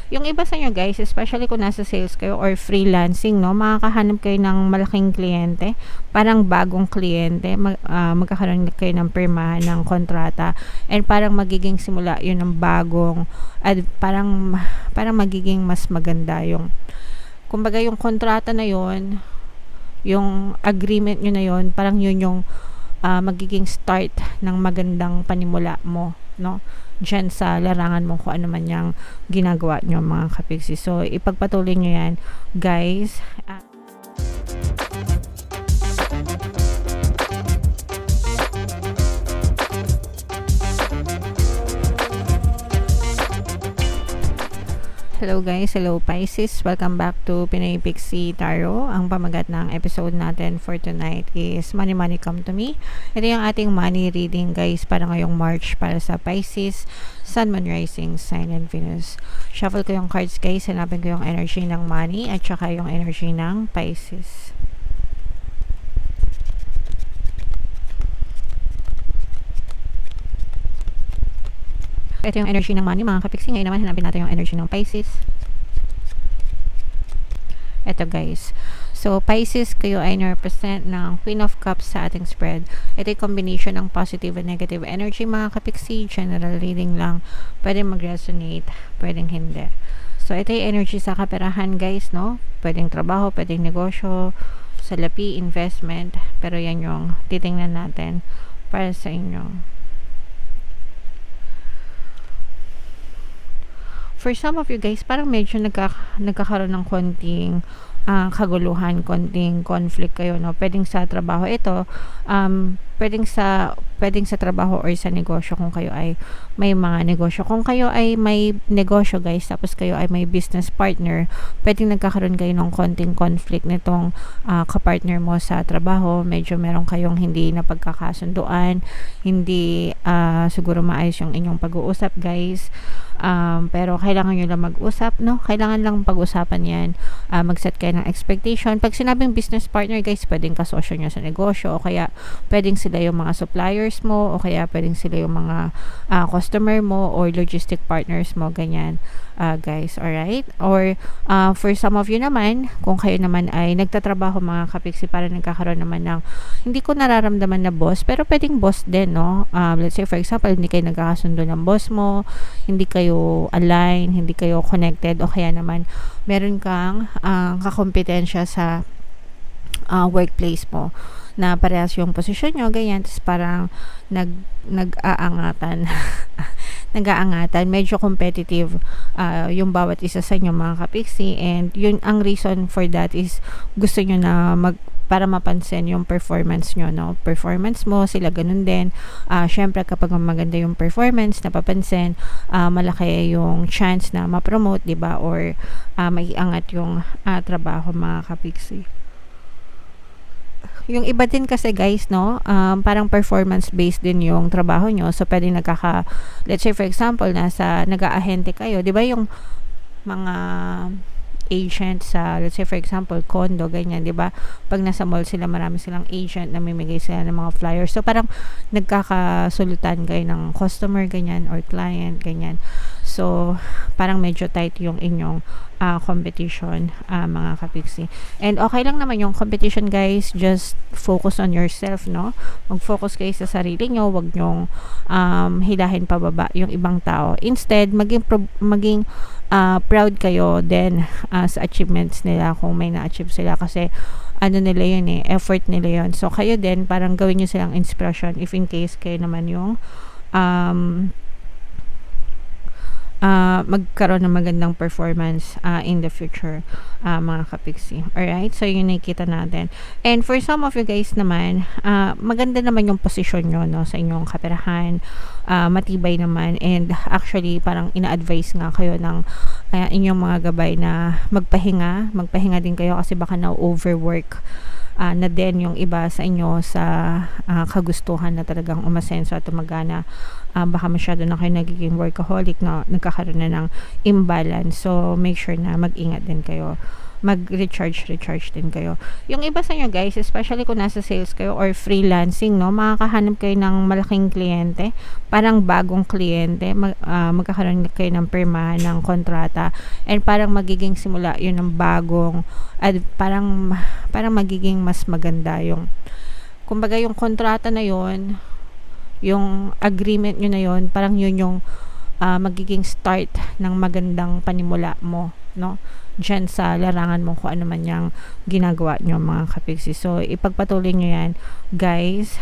Yung iba sa inyo guys, especially kung nasa sales kayo or freelancing, no, makakahanap kayo ng malaking kliyente, parang bagong kliyente, magkakaroon kayo ng pirmahan ng kontrata, and parang magiging simula yun ng bagong, at parang magiging mas maganda yung, kumbaga yung kontrata na yun, yung agreement nyo na yun, parang yun yung magiging start ng magandang panimula mo, no, dyan sa larangan mo, kung ano man yung ginagawa nyo mga kapiksi. So ipagpatuloy nyo yan guys. Hello guys, hello Pisces, welcome back to Pinoy Pixie Tarot. Ang pamagat ng episode natin for tonight is Money Money Come to Me. Ito yung ating money reading guys para ngayong March para sa Pisces, Sun, Moon, Rising, Sign, and Venus. Shuffle ko yung cards guys, hanapin ko yung energy ng money at saka yung energy ng Pisces. Ito yung energy ng money mga kapiksi. Ngayon naman hanapin natin yung energy ng Pisces. Ito guys. So Pisces, kayo ay na-represent ng Queen of Cups sa ating spread. Ito yung combination ng positive and negative energy mga kapiksi. General reading lang. Pwedeng mag-resonate, pwedeng hindi. So ito yung energy sa kaperahan guys, no? Pwedeng trabaho, pwedeng negosyo, salapi, investment. Pero yan yung titingnan natin para sa inyo. For some of you guys, parang medyo nagkakaroon ng konting kaguluhan, konting conflict kayo, no? Pwedeng sa trabaho ito, pwedeng sa trabaho or sa negosyo kung kayo ay may mga negosyo. Kung kayo ay may negosyo guys, tapos kayo ay may business partner, pwedeng nagkakaroon kayo ng konting conflict nitong kapartner mo sa trabaho. Medyo meron kayong hindi na pagkakasunduan, hindi siguro maayos yung inyong pag-uusap guys. Pero kailangan nyo lang mag-usap, no? Kailangan lang pag-usapan yan. Mag-set kayo ng expectation. Pag sinabing business partner guys, pwedeng kasosyo nyo sa negosyo, o kaya pwedeng sila yung mga suppliers mo, o kaya pwedeng sila yung mga customer mo or logistic partners mo, ganyan guys, alright? Or for some of you naman, kung kayo naman ay nagtatrabaho mga kapiksi, para nagkakaroon naman ng, hindi ko nararamdaman na boss, pero pwedeng boss din, no? Let's say for example, hindi kayo nagkakasundo ng boss mo, hindi kayo align, hindi kayo connected, o kaya naman meron kang kakompetensya sa workplace mo na parehas yung posisyon nyo, ganyan, tapos parang nag-aangatan nag-aangatan, medyo competitive yung bawat isa sa inyo mga kapiksi, and yun ang reason for that is gusto nyo na para mapansin yung performance nyo, no? Performance mo, sila ganun din. Syempre kapag maganda yung performance, napapansin, malaki yung chance na ma-promote, diba? Or maiangat yung trabaho mga kapiksi. Yung iba din kasi guys, no, parang performance based din yung trabaho nyo. So pwedeng let's say for example, nag-aahente kayo, di ba yung mga agent sa, let's say for example, condo, ganyan, di ba? Pag nasa mall sila, marami silang agent, namimigay sila ng mga flyers. So parang nagkakasulutan kayo ng customer, ganyan, or client, ganyan. So parang medyo tight yung inyong competition mga kapiksi. And okay lang naman yung competition guys, just focus on yourself, no? Mag-focus kayo sa sarili nyo, wag nyong hilahin pababa yung ibang tao. Instead, maging proud kayo din sa achievements nila kung may na-achieve sila, kasi ano nila yun effort nila yun. So kayo din, parang gawin nyo silang inspiration if in case kayo naman yung magkaroon ng magandang performance in the future mga kapiksi. Alright, so yun nakikita natin. And for some of you guys naman, maganda naman yung posisyon nyo, no, sa inyong kaperahan, matibay naman, and actually parang ina-advise nga kayo ng inyong mga gabay na magpahinga din kayo, kasi baka na-overwork na din yung iba sa inyo sa kagustuhan na talagang umasenso at tumagana. Baka masyado na kayo nagiging workaholic, na nagkakaroon na ng imbalance. So make sure na mag-ingat din kayo mag-recharge din kayo. Yung iba sa inyo guys, especially kung nasa sales kayo or freelancing, no, makakahanap kayo ng malaking kliyente, parang bagong kliyente, magkakaroon kayo ng pirmahan ng kontrata, and parang magiging simula yun ng bagong, parang magiging mas maganda yung, kumbaga yung kontrata na yun, yung agreement nyo na yun, parang yun yung magiging start ng magandang panimula mo, no, dyan sa larangan mo, kung ano man yung ginagawa nyo mga kapiksi. So ipagpatuloy nyo yan guys,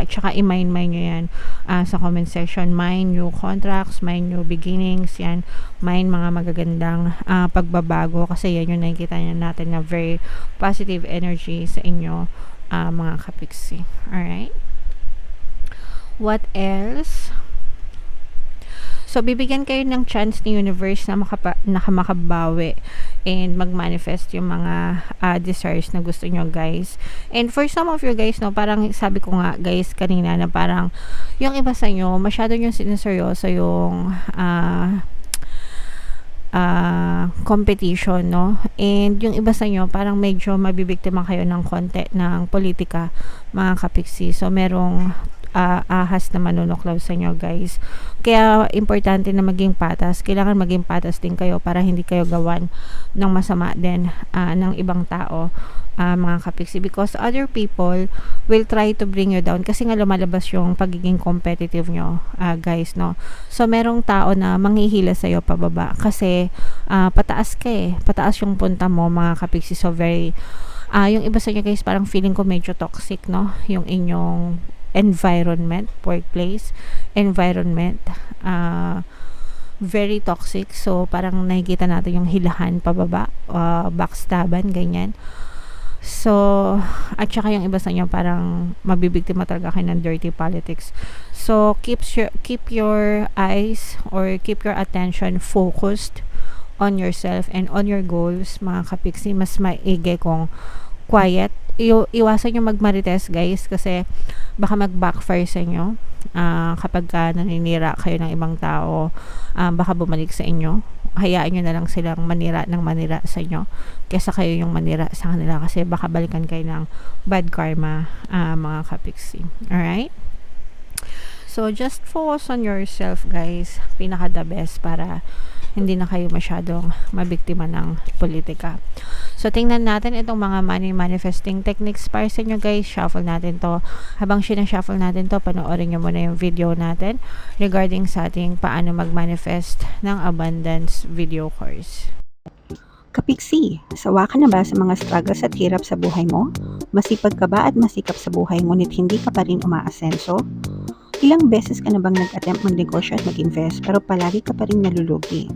tsaka i-mind nyo yan sa comment section. Mind new contracts, mind new beginnings, yan, mind mga magagandang pagbabago, kasi yan yung nakikita natin na very positive energy sa inyo mga kapiksi. Alright, what else? So, bibigyan kayo ng chance ni universe na makabawi and mag-manifest yung mga desires na gusto nyo guys. And for some of you guys, no, parang sabi ko nga guys kanina na parang yung iba sa inyo, masyado yung sineseryoso yung competition, no? And yung iba sa inyo, parang medyo mabibiktima kayo ng konti ng politika mga kapiksi. So, merong ahas na manunuklaw sa inyo guys. Kaya importante na maging patas. Kailangan maging patas din kayo para hindi kayo gawan ng masama din ng ibang tao mga kapiksi, because other people will try to bring you down kasi nga lumalabas yung pagiging competitive nyo guys, no? So merong tao na manghihila sa'yo pababa kasi pataas ka pataas yung punta mo mga kapiksi. So very yung iba sa inyo guys, parang feeling ko medyo toxic, no, yung inyong environment, workplace environment, very toxic. So parang nakikita natin yung hilahan pababa, backstaban, ganyan. So at saka yung iba sa inyo parang mabibiktima talaga kayo ng dirty politics. So keep your eyes or keep your attention focused on yourself and on your goals mga kapiksi. Mas maigi kung quiet. Iwasan yung magmarites guys, kasi baka mag-backfire sa inyo kapag naninira kayo ng ibang tao. Baka bumalik sa inyo. Hayaan nyo na lang silang manira sa inyo kesa kayo yung manira sa kanila, kasi baka balikan kayo ng bad karma mga kapiksi. Alright? So just focus on yourself guys, pinaka the best para hindi na kayo masyadong mabiktima ng politika. So, tingnan natin itong mga money manifesting techniques para sa inyo guys. Shuffle natin to. Habang sinashuffle natin to, panoorin nyo muna yung video natin regarding sa ating paano mag-manifest ng abundance video course. Kapiksi, sawa ka na ba sa mga struggles at hirap sa buhay mo? Masipag ka ba at masikap sa buhay ngunit hindi ka pa rin umaasenso? Ilang beses ka na bang nag-attempt magnegosyo at mag-invest pero palagi ka pa rin nalulugi?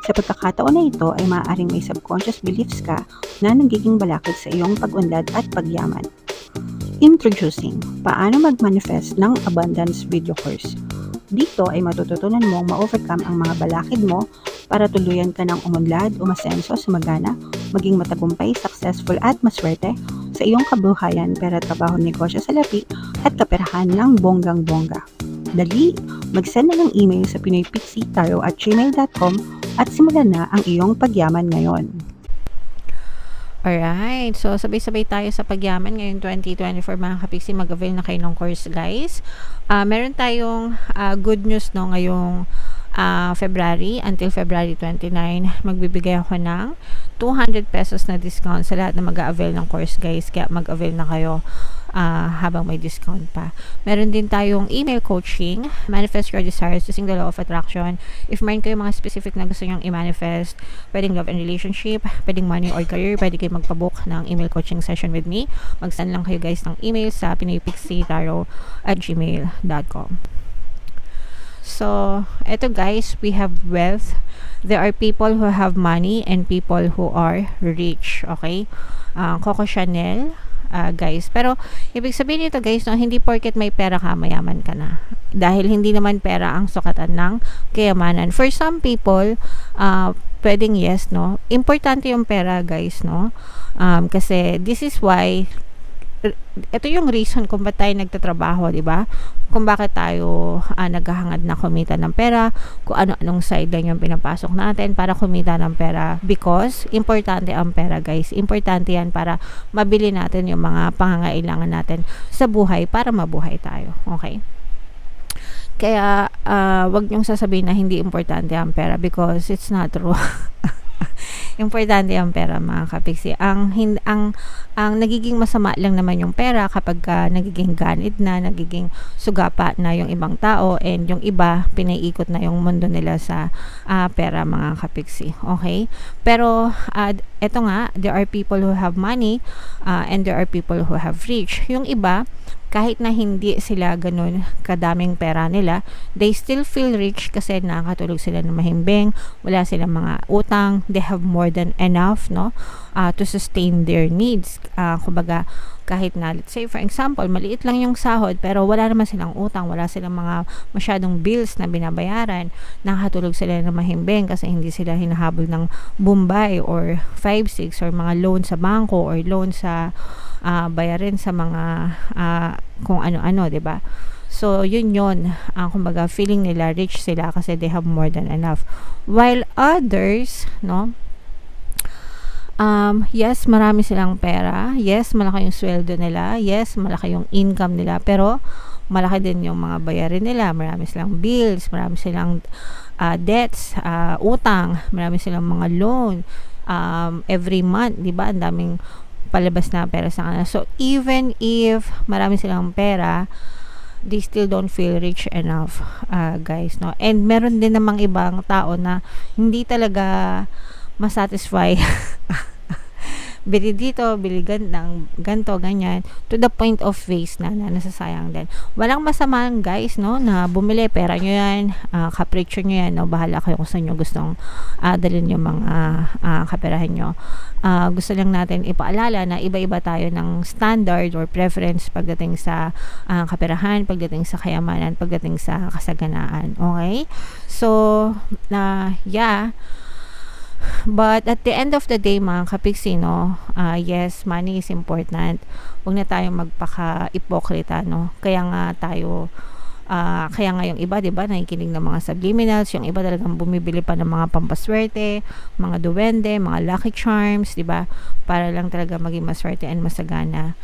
Sa pagkakataon na ito ay maaaring may subconscious beliefs ka na nagiging balakid sa iyong pag-unlad at pagyaman. Introducing, paano mag-manifest ng abundance video course. Dito ay matututunan mong ma-overcome ang mga balakid mo para tuluyan ka ng umunlad, umasenso, sumagana, maging matagumpay, successful at maswerte sa iyong kabuhayan, pera, trabaho, negosyo, salapi at kaperahan ng bonggang-bongga. Dali, mag-send na ng email sa pinoypixitaro@gmail.com at simulan na ang iyong pagyaman ngayon. Alright, so sabay-sabay tayo sa pagyaman ngayong 2024 mga kapiksi. Mag-avail na kayo ng course guys. Meron tayong good news no ngayong February until February 29. Magbibigay ako ng 200 pesos na discount sa lahat na mag-avail ng course guys, kaya mag-avail na kayo habang may discount pa. Meron din tayong email coaching, manifest your desires using the law of attraction. If meron kayo mga specific na gusto nyong i-manifest, pwedeng love and relationship, pwedeng money or career, pwede kayo magpabook ng email coaching session with me. Mag-send lang kayo guys ng email sa pinoypixitaro@gmail.com. So, eto guys, we have wealth. There are people who have money and people who are rich. Okay? Coco Chanel, guys. Pero, ibig sabihin nito guys, no, hindi porket may pera ka, mayaman ka na. Dahil hindi naman pera ang sukatan ng kayamanan. For some people, pwedeng yes, no? Importante yung pera guys, no? Kasi, this is why ito yung reason kung ba't tayo nagtatrabaho, di ba? Kung bakit tayo naghahangad na kumita ng pera, kung ano-anong sideline yung pinapasok natin para kumita ng pera, because importante ang pera, guys. Importante yan para mabili natin yung mga pangangailangan natin sa buhay para mabuhay tayo. Okay? Kaya wag niyong sasabihin na hindi importante ang pera, because it's not true. Importante ang pera, mga kapiksi. Ang nagiging masama lang naman yung pera kapag nagiging ganid na, nagiging sugapa na yung ibang tao, and yung iba pinaiikot na yung mundo nila sa pera, mga kapiksi. Okay? Pero eto nga, there are people who have money and there are people who have rich. Yung iba, kahit na hindi sila ganun kadaming pera nila, they still feel rich kasi nakakatulog sila ng mahimbing, wala silang mga utang, they have more than enough, no, to sustain their needs. Kumbaga, kahit na, let's say for example, maliit lang yung sahod pero wala naman silang utang, wala silang mga masyadong bills na binabayaran, nakakatulog sila ng mahimbing kasi hindi sila hinahabol ng Bombay or 5-6 or mga loan sa bangko or loan sa bayarin sa mga kung ano-ano, 'di ba? So yun kumbaga feeling nila rich sila kasi they have more than enough, while others, no, yes, marami silang pera, yes, malaki yung sweldo nila, yes, malaki yung income nila, pero malaki din yung mga bayarin nila, marami silang bills, marami silang debts, utang, marami silang mga loan every month, 'di ba? Ang daming palabas na pera sa kanila. So even if marami silang pera, they still don't feel rich enough, guys, no. And meron din namang ibang tao na hindi talaga masatisfy bili dito, bili ganto, ganyan, to the point of waste na nasasayang din. Walang masama, guys, no, na bumili, pera nyo yan, capriccio nyo yan, no, bahala kayo kung saan nyo gustong dalhin yung mga kaperahan nyo. Gusto lang natin ipaalala na iba-iba tayo ng standard or preference pagdating sa kaperahan, pagdating sa kayamanan, pagdating sa kasaganaan. Okay? So, yeah. But at the end of the day, mga kapiksi, no, yes, money is important. Huwag na tayong magpaka-ipokrita, no. Kaya nga yung iba, 'di ba, nakikinig ng mga subliminals, yung iba talagang bumibili pa ng mga pampaswerte, mga duwende, mga lucky charms, 'di ba, para lang talaga maging maswerte and masagana,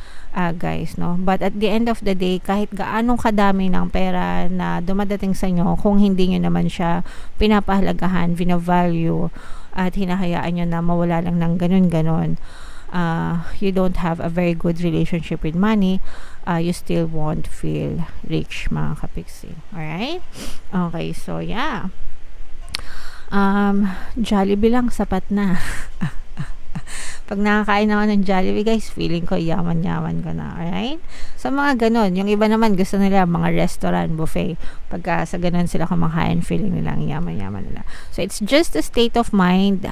guys, no. But at the end of the day, kahit gaano kadami ng pera na dumadating sa inyo, kung hindi nyo naman siya pinapahalagahan, vina-value, at hinahayaan nyo na mawala lang ng ganun-ganon, you don't have a very good relationship with money, you still won't feel rich, mga kapiksi. Alright? Okay, so yeah. Jollibee lang, sapat na. Pag nakakain ako ng Jollibee, guys, feeling ko yaman-yaman ko na. Alright? So, mga ganon. Yung iba naman, gusto nila mga restaurant, buffet. Pagka sa ganon sila kumakain, feeling nila yaman-yaman nila. So, it's just a state of mind.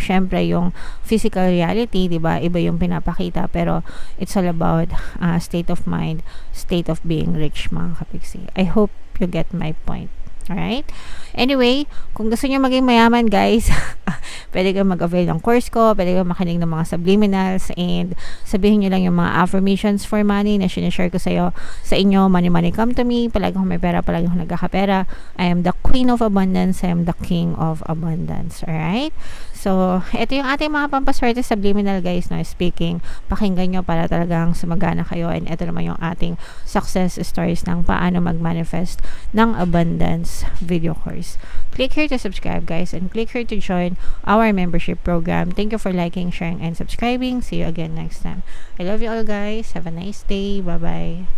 Syempre, yung physical reality, diba, iba yung pinapakita. Pero, it's all about state of mind, state of being rich, mga kapiksi. I hope you get my point. Alright? Anyway, kung gusto nyo maging mayaman, guys, pwede kang mag-avail ng course ko, pwede kang makinig ng mga subliminals, and sabihin nyo lang yung mga affirmations for money na sinishare ko sa inyo. Money, money, come to me. Palagi akong may pera, palagi akong nagkakapera. I am the queen of abundance. I am the king of abundance. Alright? So, ito yung ating mga pampaswerte subliminal, guys, no, speaking. Pakinggan nyo para talagang sumagana kayo, and ito naman yung ating success stories ng paano mag-manifest ng abundance video course. Click here to subscribe, guys, and click here to join our membership program. Thank you for liking, sharing, and subscribing. See you again next time. I love you all, guys. Have a nice day. Bye-bye.